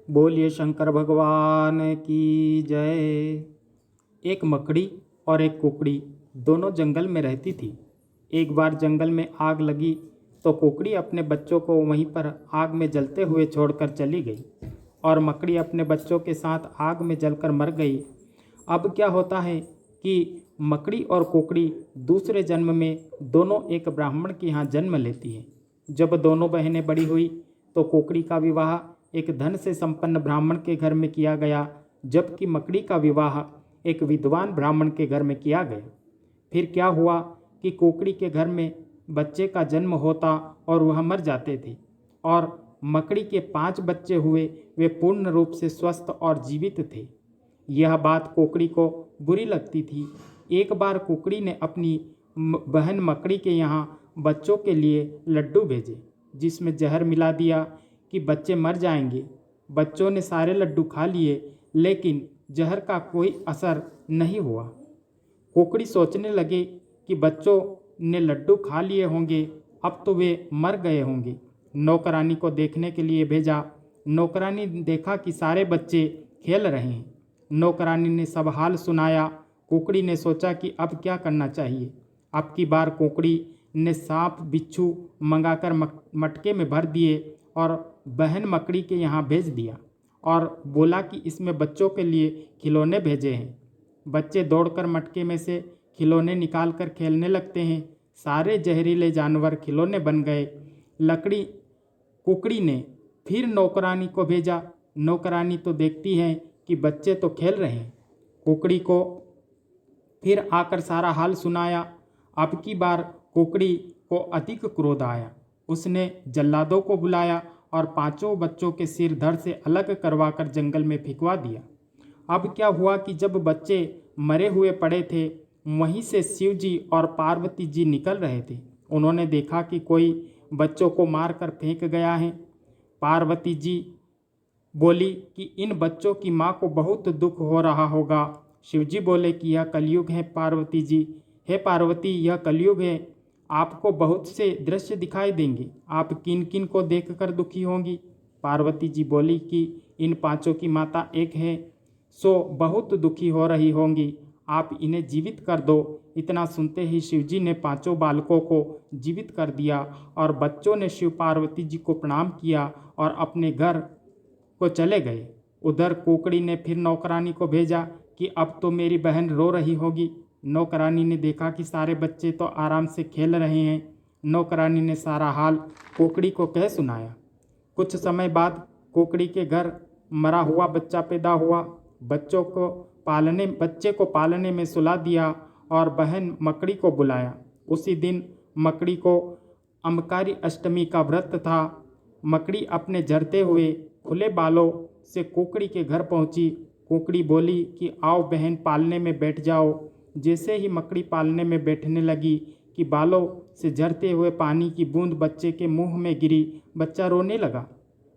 बोलिए शंकर भगवान की जय। एक मकड़ी और एक कुकड़ी दोनों जंगल में रहती थी। एक बार जंगल में आग लगी तो कुकड़ी अपने बच्चों को वहीं पर आग में जलते हुए छोड़कर चली गई और मकड़ी अपने बच्चों के साथ आग में जलकर मर गई। अब क्या होता है कि मकड़ी और कुकड़ी दूसरे जन्म में दोनों एक ब्राह्मण के यहाँ जन्म लेती है। जब दोनों बहनें बड़ी हुई तो कुकड़ी का विवाह एक धन से संपन्न ब्राह्मण के घर में किया गया, जबकि मकड़ी का विवाह एक विद्वान ब्राह्मण के घर में किया गया। फिर क्या हुआ कि कुकड़ी के घर में बच्चे का जन्म होता और वह मर जाते थे, और मकड़ी के 5 बच्चे हुए। वे पूर्ण रूप से स्वस्थ और जीवित थे। यह बात कुकड़ी को बुरी लगती थी। एक बार कुकड़ी ने अपनी बहन मकड़ी के यहाँ बच्चों के लिए लड्डू भेजे, जिसमें जहर मिला दिया कि बच्चे मर जाएंगे। बच्चों ने सारे लड्डू खा लिए, लेकिन जहर का कोई असर नहीं हुआ। कुकड़ी सोचने लगे कि बच्चों ने लड्डू खा लिए होंगे, अब तो वे मर गए होंगे। नौकरानी को देखने के लिए भेजा। नौकरानी ने देखा कि सारे बच्चे खेल रहे हैं। नौकरानी ने सब हाल सुनाया। कुकड़ी ने सोचा कि अब क्या करना चाहिए। अब की बार कुकड़ी ने सांप बिच्छू मंगाकर मटके में भर दिए और बहन मकड़ी के यहाँ भेज दिया और बोला कि इसमें बच्चों के लिए खिलौने भेजे हैं। बच्चे दौड़कर मटके में से खिलौने निकालकर खेलने लगते हैं। सारे जहरीले जानवर खिलौने बन गए। कुकड़ी ने फिर नौकरानी को भेजा। नौकरानी तो देखती है कि बच्चे तो खेल रहे हैं। कुकड़ी को फिर आकर सारा हाल सुनाया। अब की बार कुकड़ी को अधिक क्रोध आया। उसने जल्लादों को बुलाया और 5 बच्चों के सिर धड़ से अलग करवाकर जंगल में फेंकवा दिया। अब क्या हुआ कि जब बच्चे मरे हुए पड़े थे, वहीं से शिव जी और पार्वती जी निकल रहे थे। उन्होंने देखा कि कोई बच्चों को मारकर फेंक गया है। पार्वती जी बोली कि इन बच्चों की माँ को बहुत दुख हो रहा होगा। शिव जी बोले कि यह कलयुग है पार्वती जी। हे पार्वती, यह कलयुग है, आपको बहुत से दृश्य दिखाई देंगे। आप किन किन को देखकर दुखी होंगी? पार्वती जी बोली कि इन 5 की माता एक है, सो बहुत दुखी हो रही होंगी। आप इन्हें जीवित कर दो। इतना सुनते ही शिवजी ने 5 बालकों को जीवित कर दिया और बच्चों ने शिव पार्वती जी को प्रणाम किया और अपने घर को चले गए। उधर कुकड़ी ने फिर नौकरानी को भेजा कि अब तो मेरी बहन रो रही होगी। नौकरानी ने देखा कि सारे बच्चे तो आराम से खेल रहे हैं। नौकरानी ने सारा हाल कुकड़ी को कह सुनाया। कुछ समय बाद कुकड़ी के घर मरा हुआ बच्चा पैदा हुआ। बच्चे को पालने में सुला दिया और बहन मकड़ी को बुलाया। उसी दिन मकड़ी को अमकारी अष्टमी का व्रत था। मकड़ी अपने झड़ते हुए खुले बालों से कुकड़ी के घर पहुंची। कुकड़ी बोली कि आओ बहन, पालने में बैठ जाओ। जैसे ही मकड़ी पालने में बैठने लगी कि बालों से झरते हुए पानी की बूंद बच्चे के मुंह में गिरी। बच्चा रोने लगा।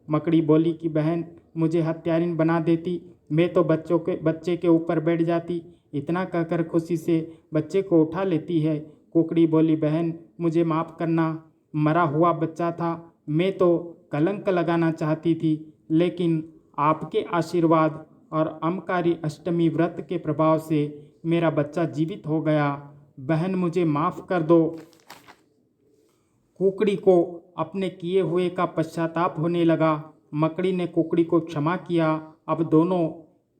मकड़ी बोली कि बहन, मुझे हत्यारिन बना देती, मैं तो बच्चे के ऊपर बैठ जाती। इतना कहकर खुशी से बच्चे को उठा लेती है। कुकड़ी बोली, बहन मुझे माफ़ करना, मरा हुआ बच्चा था, मैं तो कलंक लगाना चाहती थी, लेकिन आपके आशीर्वाद और अमकारी अष्टमी व्रत के प्रभाव से मेरा बच्चा जीवित हो गया। बहन मुझे माफ़ कर दो। कुकड़ी को अपने किए हुए का पश्चाताप होने लगा। मकड़ी ने कुकड़ी को क्षमा किया। अब दोनों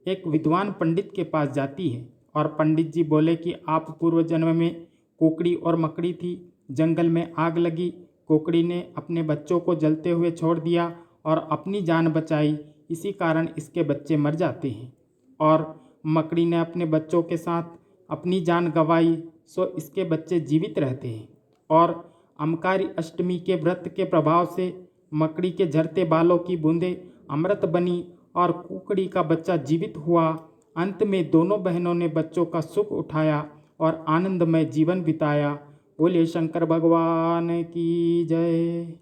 एक विद्वान पंडित के पास जाती है और पंडित जी बोले कि आप पूर्व जन्म में कुकड़ी और मकड़ी थी। जंगल में आग लगी। कुकड़ी ने अपने बच्चों को जलते हुए छोड़ दिया और अपनी जान बचाई, इसी कारण इसके बच्चे मर जाते हैं। और मकड़ी ने अपने बच्चों के साथ अपनी जान गंवाई, सो इसके बच्चे जीवित रहते हैं। और अमकारी अष्टमी के व्रत के प्रभाव से मकड़ी के झरते बालों की बूंदें अमृत बनी और कुकड़ी का बच्चा जीवित हुआ। अंत में दोनों बहनों ने बच्चों का सुख उठाया और आनंदमय जीवन बिताया। बोलिए शंकर भगवान की जय।